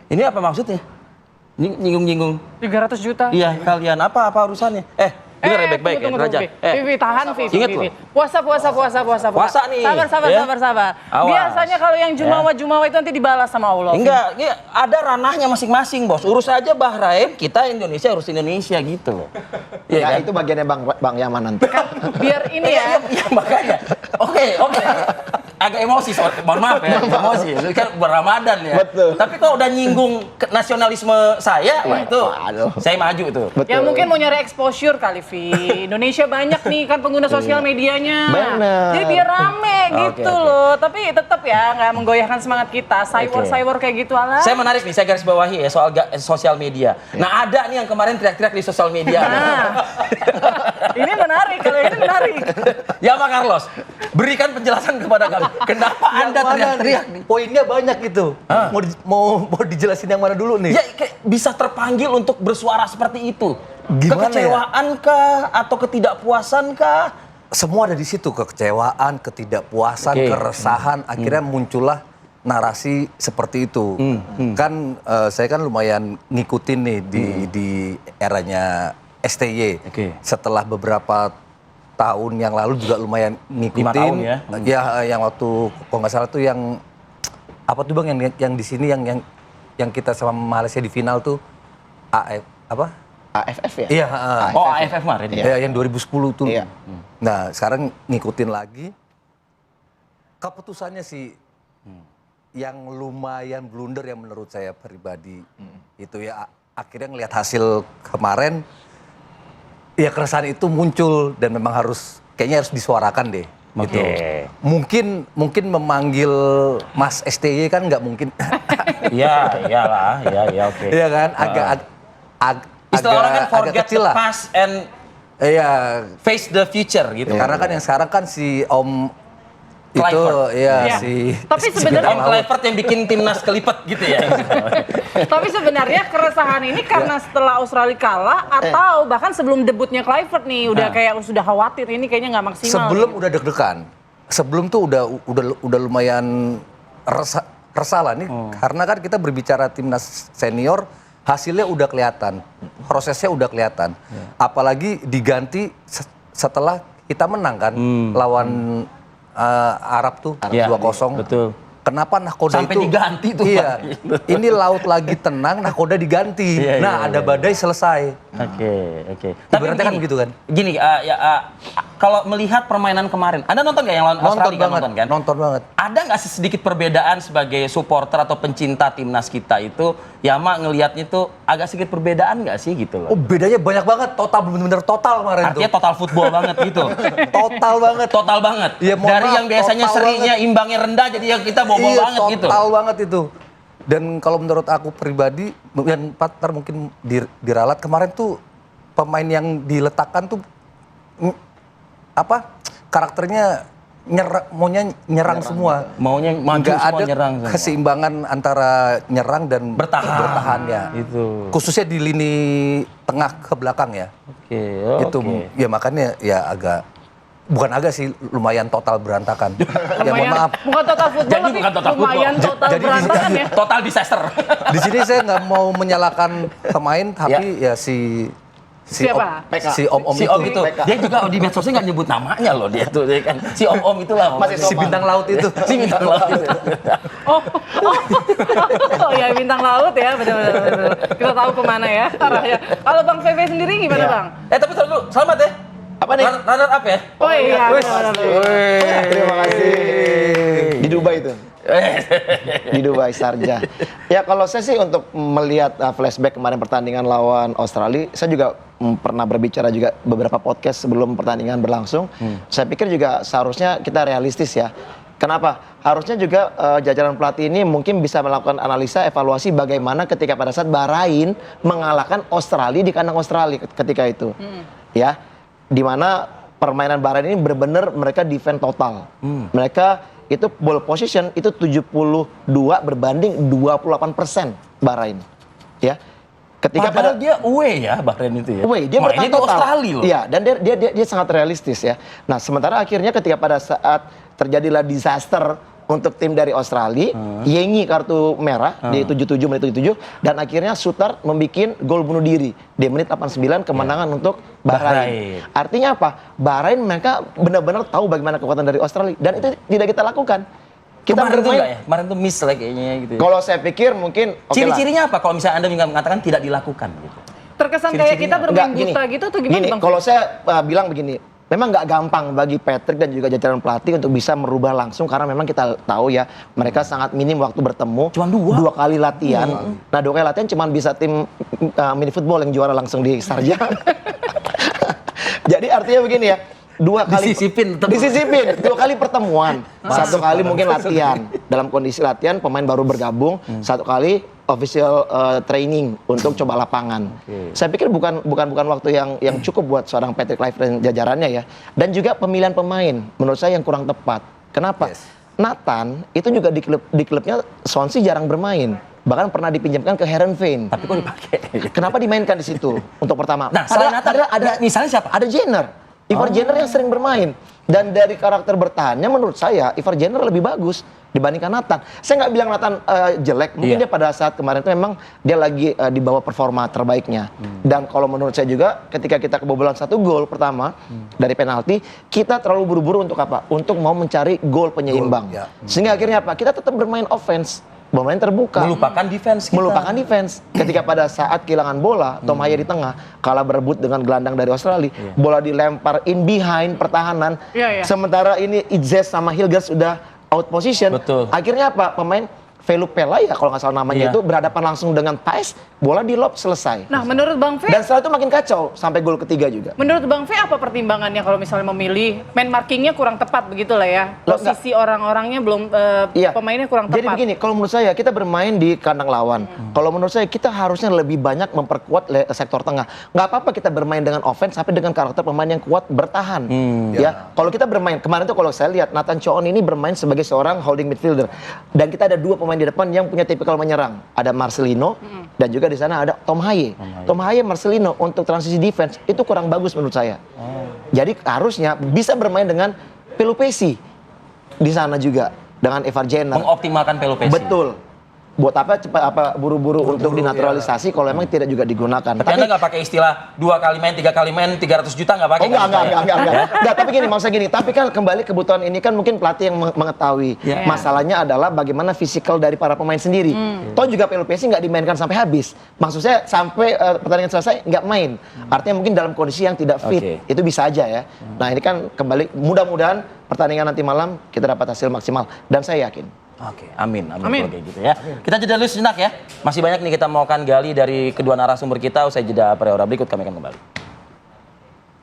Ini apa maksudnya? Nyinggung-nyinggung. 300 juta. Iya, kalian apa urusannya? Dengar ya baik-baik ya, derajat. Vivi, tahan Vivi. Ingat Vivi. loh. Puasa. Puasa nih. Sabar. Ya. Awas. Biasanya kalau yang jumawa itu nanti dibalas sama Allah. Enggak, ada ranahnya masing-masing, Bos. Urus aja Bahrain, kita Indonesia urus Indonesia gitu loh. Ya, itu bagiannya Bang Yaman nanti. Biar ini ya. Iya, makanya. Oke. Agak emosi, mohon maaf ya, emosi. Itu kan Ramadan ya. Betul. Tapi kalau udah nyinggung nasionalisme saya, wah itu saya maju tuh. Betul. Ya mungkin mau nyari exposure kali, Vi. Indonesia banyak nih kan pengguna sosial medianya. Bener. Jadi biar rame gitu Oke. loh. Tapi tetap ya nggak menggoyahkan semangat kita. Cyber kayak gitu ala. Saya menarik nih, saya garis bawahi ya soal sosial media. Nah ada nih yang kemarin teriak-teriak di sosial media. Nah, ini menarik, kalau ini menarik. Ya Pak Carlos, berikan penjelasan kepada kami. Kenapa Anda teriak-teriak nih? Poinnya banyak gitu. Mau dijelasin yang mana dulu nih? Ya kayak bisa terpanggil untuk bersuara seperti itu. Gimana Kekecewaan kah atau ketidakpuasan kah? Semua ada di situ, kekecewaan, ketidakpuasan, Oke. keresahan, akhirnya muncullah narasi seperti itu. Kan saya kan lumayan ngikutin nih di eranya STY. Oke. Setelah beberapa tahun yang lalu juga lumayan ngikutin. 5 tahun ya? Ya, yang waktu kalau nggak salah tuh yang apa tuh Bang yang di sini yang kita sama Malaysia di final tuh AFF ya? Iya, Oh AFF kemarin ya? Ya, yang 2010 tuh. Iya. Nah, sekarang ngikutin lagi. Keputusannya sih yang lumayan blunder yang menurut saya pribadi. Itu ya akhirnya ngelihat hasil kemarin, ya keresahan itu muncul dan memang kayaknya harus disuarakan deh. Gitu. Mungkin memanggil Mas STY kan nggak mungkin. Iyalah, oke. Iya kan, Istilah orang kan agak forget kecil the lah. past and Iya, face the future gitu. karena kan yang sekarang kan si Om itu Clifford. ya Iya. si Tapi si sebenarnya- Om Clifford yang bikin timnas kelipet gitu ya. Tapi sebenarnya keresahan ini karena setelah Australia kalah atau bahkan sebelum debutnya Clifford nih udah kayak sudah khawatir ini kayaknya nggak maksimal. sebelum nih. udah deg-degan. Sebelum tuh udah lumayan resah lah nih karena kan kita berbicara timnas senior hasilnya udah kelihatan, prosesnya udah kelihatan. Apalagi diganti setelah kita menang kan lawan Arab tuh Iya, 2-0. betul. Kenapa nahkoda Sampai itu diganti tuh, Iya. Pak. Ini laut lagi tenang, nahkoda diganti. Iya, Nah, iya, ada iya. badai selesai. Oke. Ibaratnya kan begitu kan? Gini, kalau melihat permainan kemarin, Anda nonton nggak yang lawan Australia? Nggak Nonton banget. Ada nggak sih sedikit perbedaan sebagai supporter atau pencinta timnas kita itu, Yama ngelihatnya tuh agak sedikit perbedaan nggak sih gitu loh? Oh, bedanya banyak banget, bener-bener total kemarin Artinya tuh. total football banget gitu. Total banget. Total banget. Iya, mohon Dari maaf, yang biasanya total serinya imbangnya rendah jadi yang kita bobol Iya, banget gitu. total banget itu. Dan kalau menurut aku pribadi, dan partner mungkin diralat kemarin tuh pemain yang diletakkan tuh karakternya maunya nyerang semua. Maunya maju Nggak semua ada nyerang semua. keseimbangan antara nyerang dan Bertahan. ya. Itu. Khususnya di lini tengah ke belakang ya. Oke, Itu ya makanya ya bukan agak sih lumayan total berantakan. Ya mohon maaf. Bukan total football Jadi tapi bukan total lumayan football. total Jadi berantakan ya. Total disaster. Di sini saya nggak mau menyalahkan pemain, tapi ya si Siapa? si Om Si Om itu, dia juga di medsosnya nggak nyebut namanya loh dia tuh, dia kan. Si Om itulah. Masih si bintang laut itu. Si bintang laut itu. Oh ya bintang laut ya, benar-benar. Kita tahu kemana ya arahnya. Kalau Bang VV sendiri gimana Iya. Bang? Tapi taruh dulu, selamat ya. Apa nih? Runner up ya. Oh iya, Wes. benar-benar. Terima kasih. Di Dubai itu. Di Dubai Sharjah. Ya kalau saya sih untuk melihat flashback kemarin pertandingan lawan Australia, saya juga pernah berbicara juga beberapa podcast sebelum pertandingan berlangsung. Saya pikir juga seharusnya kita realistis ya. Kenapa? Harusnya juga jajaran pelatih ini mungkin bisa melakukan analisa evaluasi bagaimana ketika pada saat Bahrain mengalahkan Australia di kandang Australia ketika itu. Ya. Di mana permainan Bahrain ini benar-benar mereka defend total. Mereka itu ball position itu 72 berbanding 28% Bahrain. Ya. Ketika Padahal dia away ya Bahrain itu ya. Away, dia Mainnya bertahan itu total. Australia loh. Iya, dan dia sangat realistis ya. Nah, sementara akhirnya ketika pada saat terjadilah disaster untuk tim dari Australia, Yengi kartu merah di 77 menit 77 dan akhirnya Sutar membuat gol bunuh diri di menit 89 kemenangan untuk Bahrain. Artinya apa? Bahrain mereka benar-benar tahu bagaimana kekuatan dari Australia dan itu tidak kita lakukan. Kita Kemarin tuh bermain. enggak ya? Kemarin tuh miss lah kayaknya gitu. ya. Kalau saya pikir mungkin oke lah. Ciri-cirinya apa kalau misalnya Anda mengatakan tidak dilakukan gitu? Terkesan kayak kita bermain Enggak, buta gitu atau gimana gini, Bang? kalau saya bilang begini, memang nggak gampang bagi Patrick dan juga jajaran pelatih untuk bisa merubah langsung karena memang kita tahu ya mereka sangat minim waktu bertemu. Cuma dua kali latihan. Nah 2 kali latihan cuma bisa tim mini football yang juara langsung di Sarja. Jadi artinya begini ya. 2 kali Disisipin, tetep. disisipin 2 kali pertemuan, 1 kali mungkin latihan dalam kondisi latihan pemain baru bergabung, 1 kali official training untuk coba lapangan. Saya pikir bukan waktu yang cukup buat seorang Patrick Kluivert dan jajarannya ya. Dan juga pemilihan pemain menurut saya yang kurang tepat. Kenapa? Nathan itu juga di klubnya Swansea jarang bermain. Bahkan pernah dipinjamkan ke Heerenveen. Tapi kok dipakai? Kenapa dimainkan di situ untuk pertama? Nah, selain Nathan, ada misalnya siapa? Ada Jenner. Ivar Jenner yang sering bermain. Dan dari karakter bertahannya menurut saya Ivar Jenner lebih bagus dibandingkan Nathan. Saya nggak bilang Nathan jelek, mungkin dia pada saat kemarin itu memang dia lagi di bawah performa terbaiknya. Dan kalau menurut saya juga ketika kita kebobolan 1 gol pertama dari penalti, kita terlalu buru-buru untuk apa? Untuk mau mencari gol penyeimbang. ya. Sehingga akhirnya apa? Kita tetap bermain offense. Bermain terbuka. Melupakan defense kita. Melupakan defense. Ketika pada saat kehilangan bola, Tom Haye di tengah, kalah berebut dengan gelandang dari Australia, bola dilempar in behind pertahanan. Sementara ini Izzes sama Hilgers sudah out position. Betul. Akhirnya apa? Pemain Velupela ya kalau nggak salah namanya itu berhadapan langsung dengan Paes, bola di lob selesai. Nah, menurut Bang V, Dan setelah itu makin kacau sampai gol ketiga juga. menurut Bang V apa pertimbangannya kalau misalnya memilih man markingnya kurang tepat begitu lah ya? Loh, Posisi orang-orangnya belum pemainnya kurang Jadi tepat. begini, kalau menurut saya kita bermain di kandang lawan. Kalau menurut saya kita harusnya lebih banyak memperkuat sektor tengah. Nggak apa-apa kita bermain dengan offense tapi dengan karakter pemain yang kuat bertahan. Ya, kalau kita bermain kemarin tuh kalau saya lihat Nathan Choon ini bermain sebagai seorang holding midfielder dan kita ada 2 pemain di depan yang punya tipikal menyerang. Ada Marcelino dan juga di sana ada Tom Haye. Tom Haye, Marcelino untuk transisi defense itu kurang bagus menurut saya. Jadi harusnya bisa bermain dengan Pelupesi di sana juga dengan Ivar Jenner. Mengoptimalkan Pelupesi. Betul. Buat apa buru-buru untuk dinaturalisasi kalau emang tidak juga digunakan. Tapi Anda nggak pakai istilah 2 kali main, 3 kali main, 300 juta nggak pakai? Enggak, tapi gini, maksudnya gini, tapi kan kembali kebutuhan ini kan mungkin pelatih yang mengetahui. Masalahnya adalah bagaimana fisikal dari para pemain sendiri. Toh juga Pelupesi nggak dimainkan sampai habis. Maksud saya sampai pertandingan selesai nggak main. Artinya mungkin dalam kondisi yang tidak fit. Itu bisa aja ya. Nah ini kan kembali, mudah-mudahan pertandingan nanti malam kita dapat hasil maksimal. Dan saya yakin. Oke, amin. Kalau kayak gitu ya. Kita jeda dulu sejenak ya. Masih banyak nih kita mau akan gali dari kedua narasumber kita. Usai jeda pre-ora berikut kami akan kembali.